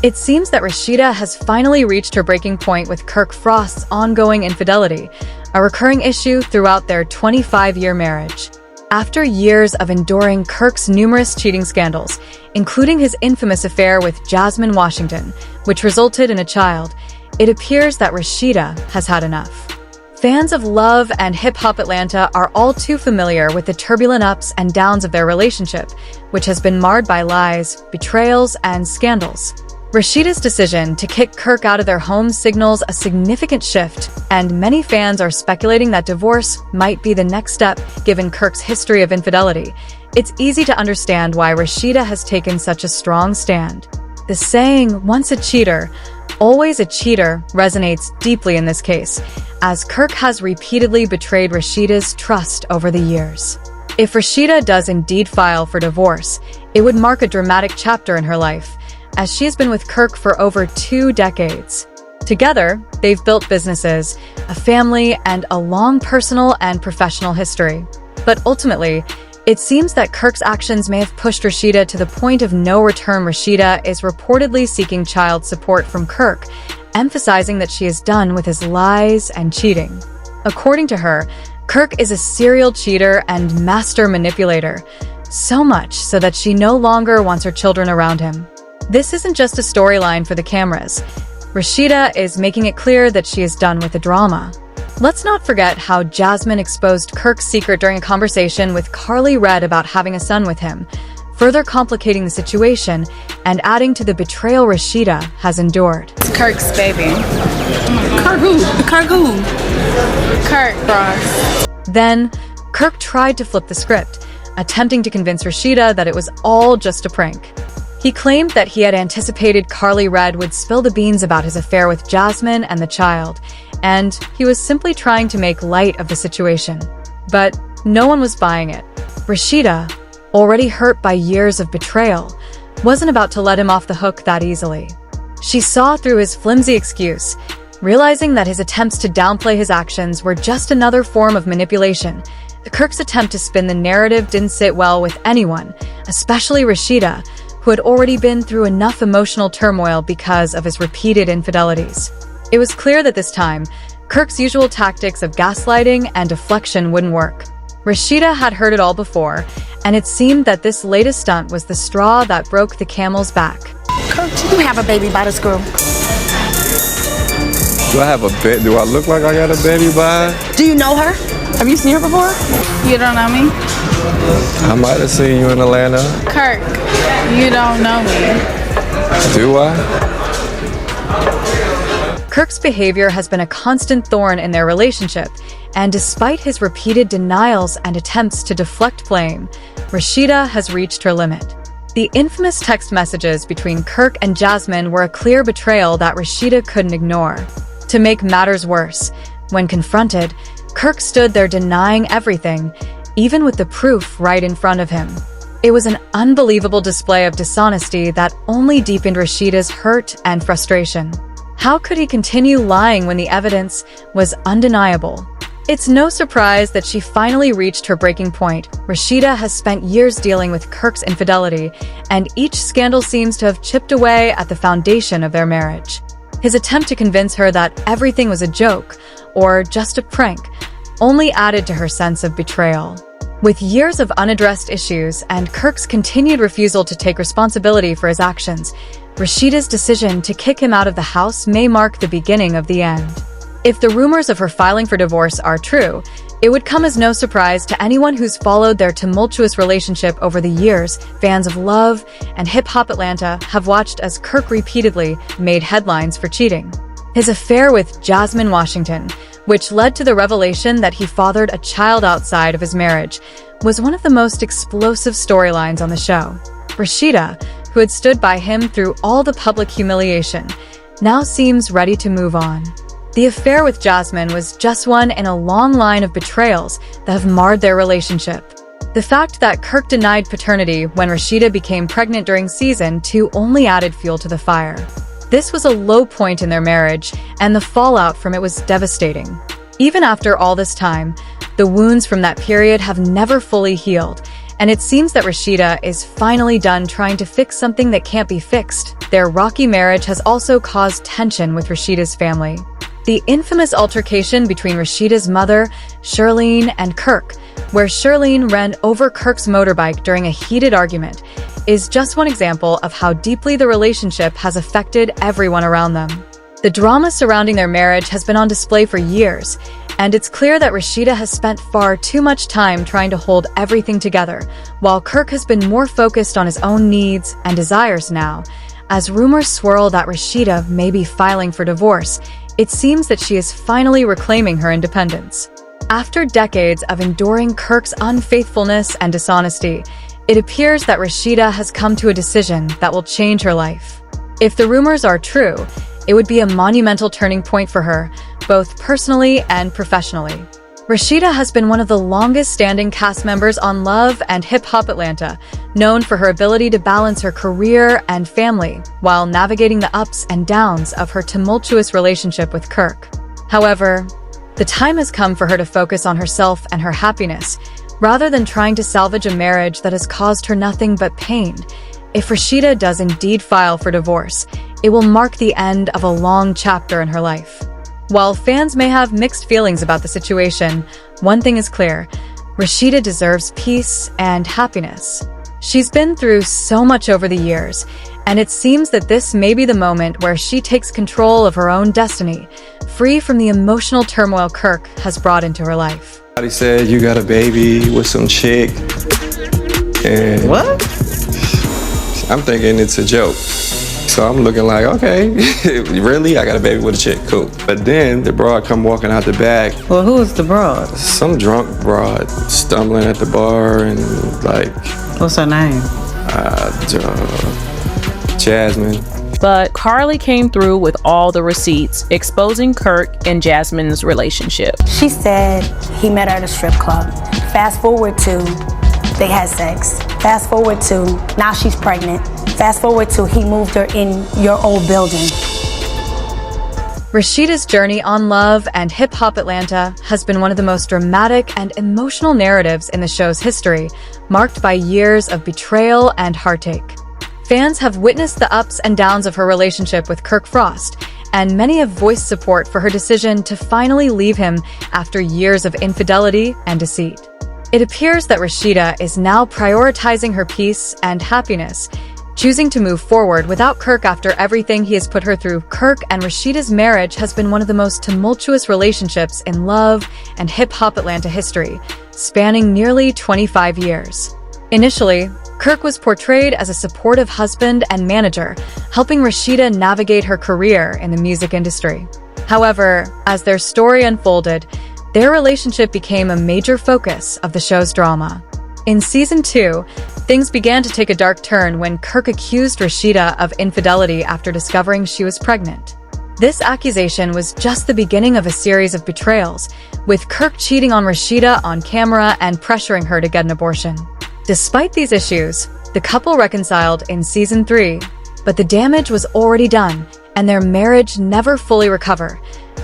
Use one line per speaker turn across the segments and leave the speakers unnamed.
It seems that Rasheeda has finally reached her breaking point with Kirk Frost's ongoing infidelity, a recurring issue throughout their 25-year marriage. After years of enduring Kirk's numerous cheating scandals, including his infamous affair with Jasmine Washington, which resulted in a child, it appears that Rasheeda has had enough. Fans of Love and Hip Hop Atlanta are all too familiar with the turbulent ups and downs of their relationship, which has been marred by lies, betrayals, and scandals. Rasheeda's decision to kick Kirk out of their home signals a significant shift, and many fans are speculating that divorce might be the next step given Kirk's history of infidelity. It's easy to understand why Rasheeda has taken such a strong stand. The saying, "once a cheater, always a cheater," resonates deeply in this case, as Kirk has repeatedly betrayed Rasheeda's trust over the years. If Rasheeda does indeed file for divorce, it would mark a dramatic chapter in her life, as she has been with Kirk for over 2 decades. Together, they've built businesses, a family, and a long personal and professional history. But ultimately, it seems that Kirk's actions may have pushed Rasheeda to the point of no return. Rasheeda is reportedly seeking child support from Kirk, emphasizing that she is done with his lies and cheating. According to her, Kirk is a serial cheater and master manipulator, so much so that she no longer wants her children around him. This isn't just a storyline for the cameras. Rasheeda is making it clear that she is done with the drama. Let's not forget how Jasmine exposed Kirk's secret during a conversation with Carly Red about having a son with him, further complicating the situation and adding to the betrayal Rasheeda has endured.
It's Kirk's baby. Kirk who? Kirk who? Kirk Frost.
Then, Kirk tried to flip the script, attempting to convince Rasheeda that it was all just a prank. He claimed that he had anticipated Carly Red would spill the beans about his affair with Jasmine and the child, and he was simply trying to make light of the situation. But no one was buying it. Rasheeda, already hurt by years of betrayal, wasn't about to let him off the hook that easily. She saw through his flimsy excuse, realizing that his attempts to downplay his actions were just another form of manipulation. Kirk's attempt to spin the narrative didn't sit well with anyone, especially Rasheeda, who had already been through enough emotional turmoil because of his repeated infidelities. It was clear that this time, Kirk's usual tactics of gaslighting and deflection wouldn't work. Rasheeda had heard it all before, and it seemed that this latest stunt was the straw that broke the camel's back.
Kirk, you have a baby by this girl.
Do I have a baby? Do I look like I got a baby by her?
Do you know her? Have you seen her before? You don't know me?
I might have seen you in Atlanta.
Kirk, you don't know me.
Do I?
Kirk's behavior has been a constant thorn in their relationship, and despite his repeated denials and attempts to deflect blame, Rasheeda has reached her limit. The infamous text messages between Kirk and Jasmine were a clear betrayal that Rasheeda couldn't ignore. To make matters worse, when confronted, Kirk stood there denying everything, even with the proof right in front of him. It was an unbelievable display of dishonesty that only deepened Rasheeda's hurt and frustration. How could he continue lying when the evidence was undeniable? It's no surprise that she finally reached her breaking point. Rasheeda has spent years dealing with Kirk's infidelity, and each scandal seems to have chipped away at the foundation of their marriage. His attempt to convince her that everything was a joke, or just a prank, only added to her sense of betrayal. With years of unaddressed issues and Kirk's continued refusal to take responsibility for his actions, Rasheeda's decision to kick him out of the house may mark the beginning of the end. If the rumors of her filing for divorce are true, it would come as no surprise to anyone who's followed their tumultuous relationship over the years. Fans of Love and Hip Hop Atlanta have watched as Kirk repeatedly made headlines for cheating. His affair with Jasmine Washington, which led to the revelation that he fathered a child outside of his marriage, was one of the most explosive storylines on the show. Rasheeda, who had stood by him through all the public humiliation, now seems ready to move on. The affair with Jasmine was just one in a long line of betrayals that have marred their relationship. The fact that Kirk denied paternity when Rasheeda became pregnant during season 2 only added fuel to the fire. This was a low point in their marriage, and the fallout from it was devastating. Even after all this time, the wounds from that period have never fully healed, and it seems that Rasheeda is finally done trying to fix something that can't be fixed. Their rocky marriage has also caused tension with Rasheeda's family. The infamous altercation between Rasheeda's mother, Shirlene, and Kirk, where Shirlene ran over Kirk's motorbike during a heated argument, is just one example of how deeply the relationship has affected everyone around them. The drama surrounding their marriage has been on display for years, and it's clear that Rasheeda has spent far too much time trying to hold everything together, while Kirk has been more focused on his own needs and desires now. As rumors swirl that Rasheeda may be filing for divorce, it seems that she is finally reclaiming her independence. After decades of enduring Kirk's unfaithfulness and dishonesty, it appears that Rasheeda has come to a decision that will change her life. If the rumors are true, it would be a monumental turning point for her, both personally and professionally. Rasheeda has been one of the longest-standing cast members on Love and Hip Hop Atlanta, known for her ability to balance her career and family while navigating the ups and downs of her tumultuous relationship with Kirk. However, the time has come for her to focus on herself and her happiness, rather than trying to salvage a marriage that has caused her nothing but pain. If Rasheeda does indeed file for divorce, it will mark the end of a long chapter in her life. While fans may have mixed feelings about the situation, one thing is clear: Rasheeda deserves peace and happiness. She's been through so much over the years, and it seems that this may be the moment where she takes control of her own destiny, free from the emotional turmoil Kirk has brought into her life.
Somebody said you got a baby with some chick, and
What?
I'm thinking it's a joke. So I'm looking like, okay, really? I got a baby with a chick, cool. But then the broad come walking out the back.
Well, who is the broad?
Some drunk broad stumbling at the bar and like,
What's her name?
Jasmine.
But Carly came through with all the receipts, exposing Kirk and Jasmine's relationship.
She said he met her at a strip club. Fast forward to they had sex. Fast forward to now she's pregnant. Fast forward to he moved her in your old building.
Rasheeda's journey on Love and Hip Hop Atlanta has been one of the most dramatic and emotional narratives in the show's history, marked by years of betrayal and heartache. Fans have witnessed the ups and downs of her relationship with Kirk Frost, and many have voiced support for her decision to finally leave him after years of infidelity and deceit. It appears that Rasheeda is now prioritizing her peace and happiness, choosing to move forward without Kirk after everything he has put her through. Kirk and Rasheeda's marriage has been one of the most tumultuous relationships in Love and Hip Hop Atlanta history, spanning nearly 25 years. Initially, Kirk was portrayed as a supportive husband and manager, helping Rasheeda navigate her career in the music industry. However, as their story unfolded, their relationship became a major focus of the show's drama. In Season 2, things began to take a dark turn when Kirk accused Rasheeda of infidelity after discovering she was pregnant. This accusation was just the beginning of a series of betrayals, with Kirk cheating on Rasheeda on camera and pressuring her to get an abortion. Despite these issues, the couple reconciled in Season 3, but the damage was already done, and their marriage never fully recovered.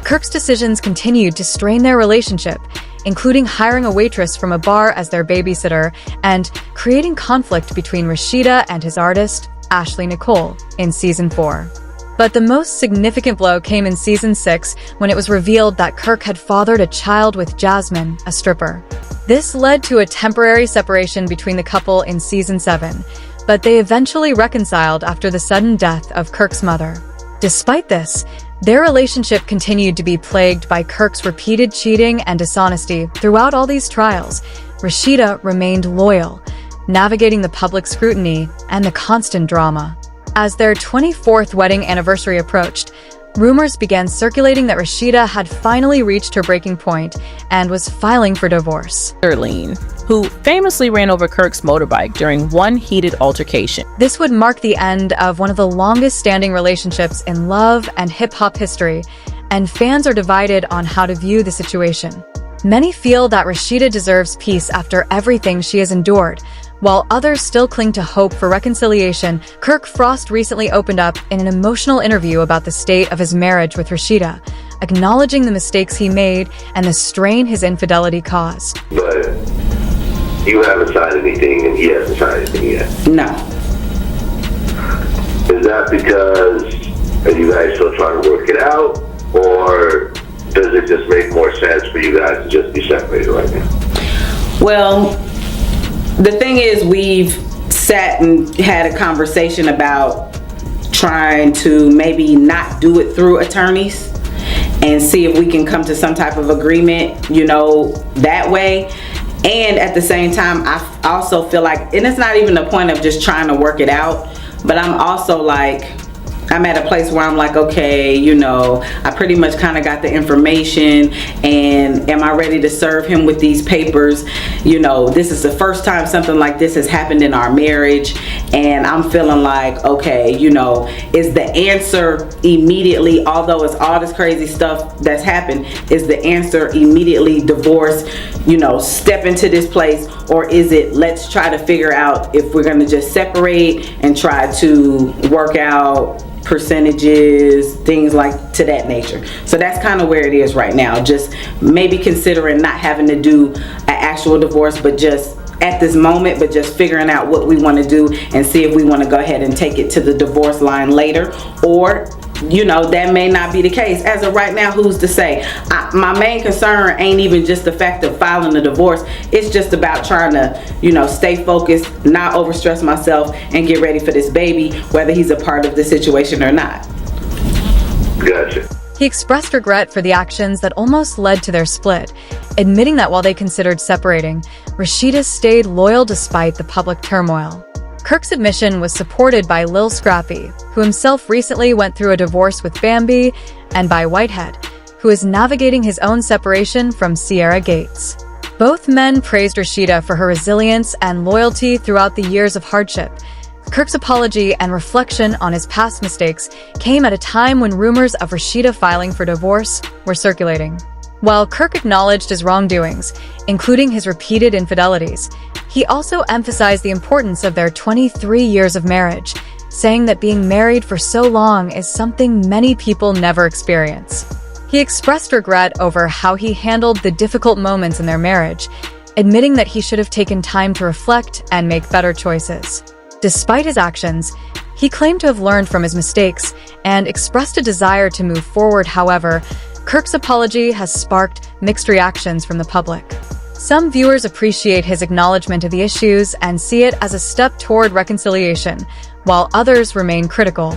Kirk's decisions continued to strain their relationship, including hiring a waitress from a bar as their babysitter and creating conflict between Rasheeda and his artist, Ashley Nicole, in Season 4. But the most significant blow came in Season 6 when it was revealed that Kirk had fathered a child with Jasmine, a stripper. This led to a temporary separation between the couple in Season 7, but they eventually reconciled after the sudden death of Kirk's mother. Despite this, their relationship continued to be plagued by Kirk's repeated cheating and dishonesty. Throughout all these trials, Rasheeda remained loyal, navigating the public scrutiny and the constant drama. As their 24th wedding anniversary approached, rumors began circulating that Rasheeda had finally reached her breaking point and was filing for divorce.
Shirlene, who famously ran over Kirk's motorbike during one heated altercation.
This would mark the end of one of the longest-standing relationships in Love and Hip Hop history, and fans are divided on how to view the situation. Many feel that Rasheeda deserves peace after everything she has endured, while others still cling to hope for reconciliation. Kirk Frost recently opened up in an emotional interview about the state of his marriage with Rasheeda, acknowledging the mistakes he made and the strain his infidelity caused.
But you have a side of anything and he hasn't signed anything yet?
No.
Is that because are you guys still trying to work it out, or does it just make more sense for you guys to just be separated right now?
Well, the thing is, we've sat and had a conversation about trying to maybe not do it through attorneys and see if we can come to some type of agreement, you know, that way. And at the same time, I also feel like, and it's not even the point of just trying to work it out, but I'm also like, I'm at a place where I'm like, okay, you know, I pretty much kind of got the information, and am I ready to serve him with these papers? You know, this is the first time something like this has happened in our marriage, and I'm feeling like, okay, you know, is the answer immediately, although it's all this crazy stuff that's happened, is the answer immediately divorce, you know, step into this place, or is it let's try to figure out if we're going to just separate and try to work out percentages, things like to that nature. So that's kind of where it is right now, just maybe considering not having to do an actual divorce, but just at this moment, but just figuring out what we want to do and see if we want to go ahead and take it to the divorce line later, or you know, that may not be the case. As of right now, who's to say? My main concern ain't even just the fact of filing a divorce. It's just about trying to, you know, stay focused, not overstress myself, and get ready for this baby, whether he's a part of the situation or not.
Gotcha.
He expressed regret for the actions that almost led to their split, admitting that while they considered separating, Rasheeda stayed loyal despite the public turmoil. Kirk's admission was supported by Lil Scrappy, who himself recently went through a divorce with Bambi, and by Whitehead, who is navigating his own separation from Sierra Gates. Both men praised Rasheeda for her resilience and loyalty throughout the years of hardship. Kirk's apology and reflection on his past mistakes came at a time when rumors of Rasheeda filing for divorce were circulating. While Kirk acknowledged his wrongdoings, including his repeated infidelities, he also emphasized the importance of their 23 years of marriage, saying that being married for so long is something many people never experience. He expressed regret over how he handled the difficult moments in their marriage, admitting that he should have taken time to reflect and make better choices. Despite his actions, he claimed to have learned from his mistakes and expressed a desire to move forward. However, Kirk's apology has sparked mixed reactions from the public. Some viewers appreciate his acknowledgement of the issues and see it as a step toward reconciliation, while others remain critical.